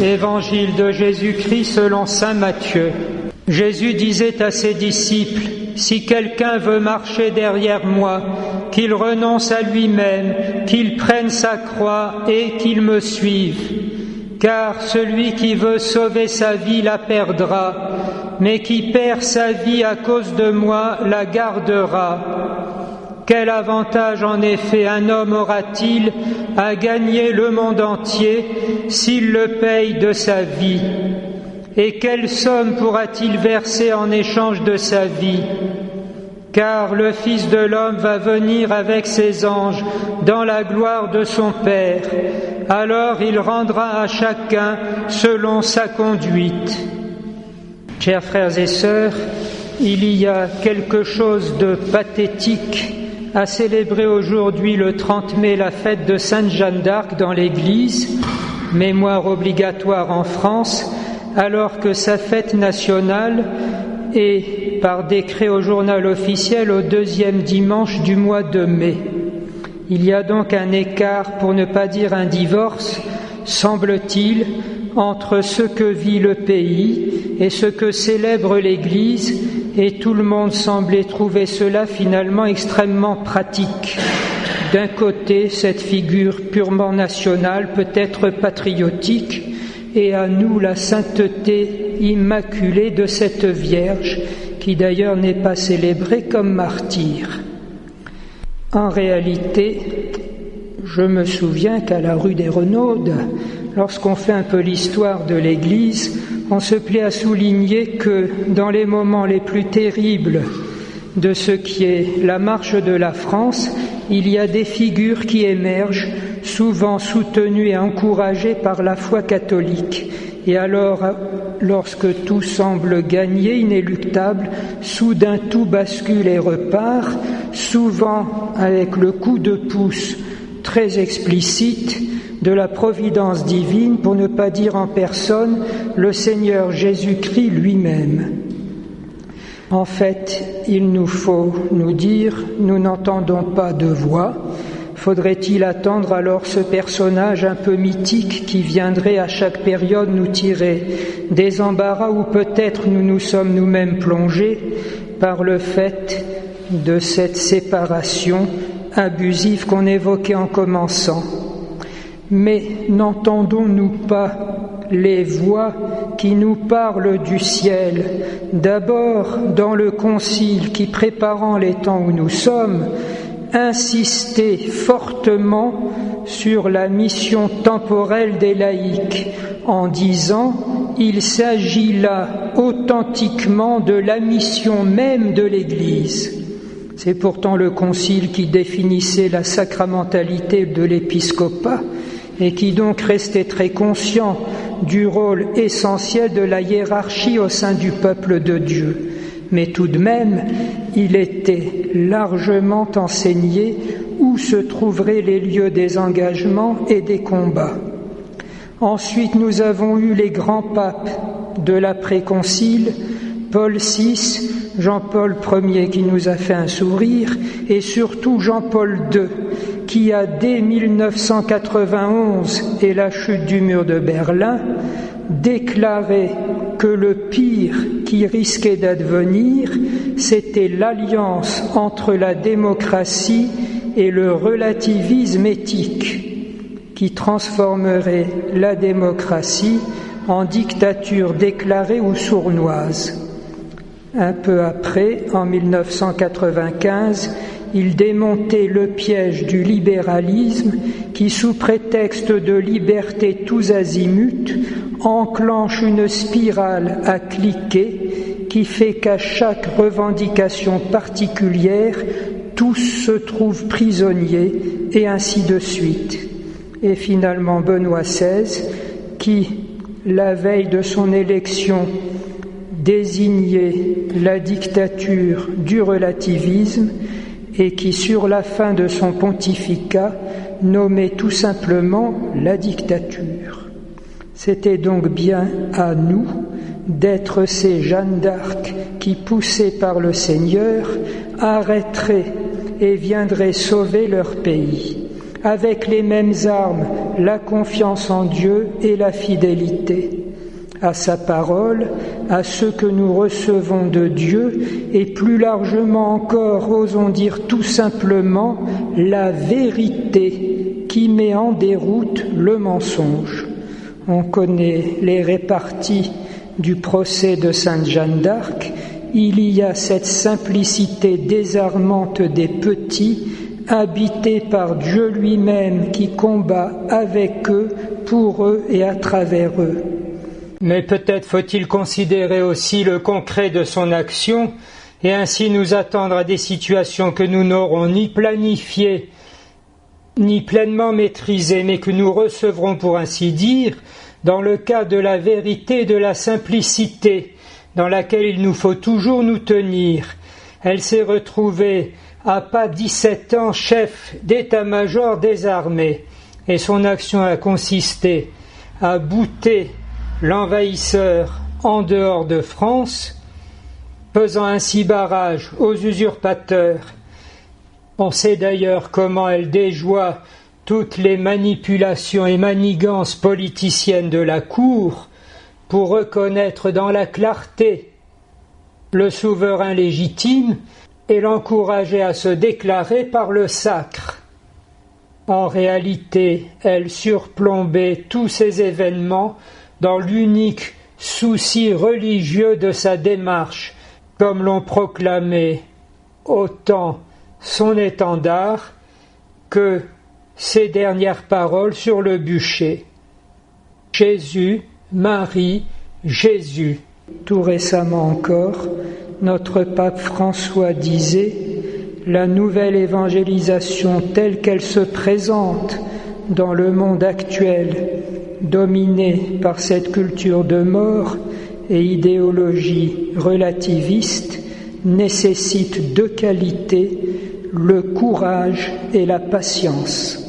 Évangile de Jésus-Christ selon saint Matthieu. Jésus disait à ses disciples, « Si quelqu'un veut marcher derrière moi, qu'il renonce à lui-même, qu'il prenne sa croix et qu'il me suive. Car celui qui veut sauver sa vie la perdra, mais qui perd sa vie à cause de moi la gardera. Quel avantage en effet un homme aura-t-il à gagner le monde entier s'il le paye de sa vie ? Et quelle somme pourra-t-il verser en échange de sa vie ? Car le Fils de l'homme va venir avec ses anges dans la gloire de son Père. Alors il rendra à chacun selon sa conduite. » Chers frères et sœurs, il y a quelque chose de pathétique à célébrer aujourd'hui le 30 mai la fête de Sainte Jeanne d'Arc dans l'Église, mémoire obligatoire en France, alors que sa fête nationale est par décret au journal officiel au 2e dimanche du mois de mai. Il y a donc un écart, pour ne pas dire un divorce, semble-t-il, entre ce que vit le pays et ce que célèbre l'Église, et tout le monde semblait trouver cela finalement extrêmement pratique. D'un côté, cette figure purement nationale peut être patriotique, et à nous la sainteté immaculée de cette Vierge, qui d'ailleurs n'est pas célébrée comme martyre. En réalité, je me souviens qu'à la rue des Renaudes, lorsqu'on fait un peu l'histoire de l'Église, on se plaît à souligner que dans les moments les plus terribles de ce qui est la marche de la France, il y a des figures qui émergent, souvent soutenues et encouragées par la foi catholique. Et alors, lorsque tout semble gagné, inéluctable, soudain tout bascule et repart, souvent avec le coup de pouce très explicite de la providence divine, pour ne pas dire en personne, le Seigneur Jésus-Christ lui-même. En fait, il nous faut nous dire, nous n'entendons pas de voix. Faudrait-il attendre alors ce personnage un peu mythique qui viendrait à chaque période nous tirer des embarras où peut-être nous nous sommes nous-mêmes plongés par le fait de cette séparation abusive qu'on évoquait en commençant. Mais n'entendons-nous pas les voix qui nous parlent du ciel, d'abord dans le concile qui, préparant les temps où nous sommes, insistait fortement sur la mission temporelle des laïcs, en disant « Il s'agit là authentiquement de la mission même de l'Église ». C'est pourtant le concile qui définissait la sacramentalité de l'épiscopat et qui donc restait très conscient du rôle essentiel de la hiérarchie au sein du peuple de Dieu. Mais tout de même, il était largement enseigné où se trouveraient les lieux des engagements et des combats. Ensuite, nous avons eu les grands papes de l'après-concile, Paul VI, Jean-Paul Ier qui nous a fait un sourire, et surtout Jean-Paul II, qui a dès 1991 et la chute du mur de Berlin, déclaré que le pire qui risquait d'advenir, c'était l'alliance entre la démocratie et le relativisme éthique, qui transformerait la démocratie en dictature déclarée ou sournoise. Un peu après, en 1995, il démontait le piège du libéralisme qui, sous prétexte de liberté tous azimuts, enclenche une spirale à cliquer qui fait qu'à chaque revendication particulière, tous se trouvent prisonniers, et ainsi de suite. Et finalement Benoît XVI, qui, la veille de son élection, désignait la dictature du relativisme, et qui, sur la fin de son pontificat, nommait tout simplement la dictature. C'était donc bien à nous d'être ces Jeanne d'Arc qui, poussées par le Seigneur, arrêteraient et viendraient sauver leur pays. avec les mêmes armes, la confiance en Dieu et la fidélité à sa parole, à ce que nous recevons de Dieu, et plus largement encore, osons dire tout simplement, la vérité qui met en déroute le mensonge. On connaît les réparties du procès de Sainte Jeanne d'Arc. Il y a cette simplicité désarmante des petits, habité par Dieu lui-même qui combat avec eux, pour eux et à travers eux. Mais peut-être faut-il considérer aussi le concret de son action et ainsi nous attendre à des situations que nous n'aurons ni planifiées ni pleinement maîtrisées, mais que nous recevrons pour ainsi dire dans le cas de la vérité et de la simplicité dans laquelle il nous faut toujours nous tenir. Elle s'est retrouvée à pas 17 ans chef d'état-major des armées et son action a consisté à bouter l'envahisseur en dehors de France, faisant ainsi barrage aux usurpateurs. On sait d'ailleurs comment elle déjoua toutes les manipulations et manigances politiciennes de la cour pour reconnaître dans la clarté le souverain légitime et l'encourager à se déclarer par le sacre. En réalité, elle surplombait tous ces événements dans l'unique souci religieux de sa démarche, comme l'ont proclamé autant son étendard que ses dernières paroles sur le bûcher. Jésus, Marie, Jésus. Tout récemment encore, notre pape François disait « La nouvelle évangélisation telle qu'elle se présente dans le monde actuel, dominé par cette culture de mort et idéologie relativiste, nécessite deux qualités, le courage et la patience. »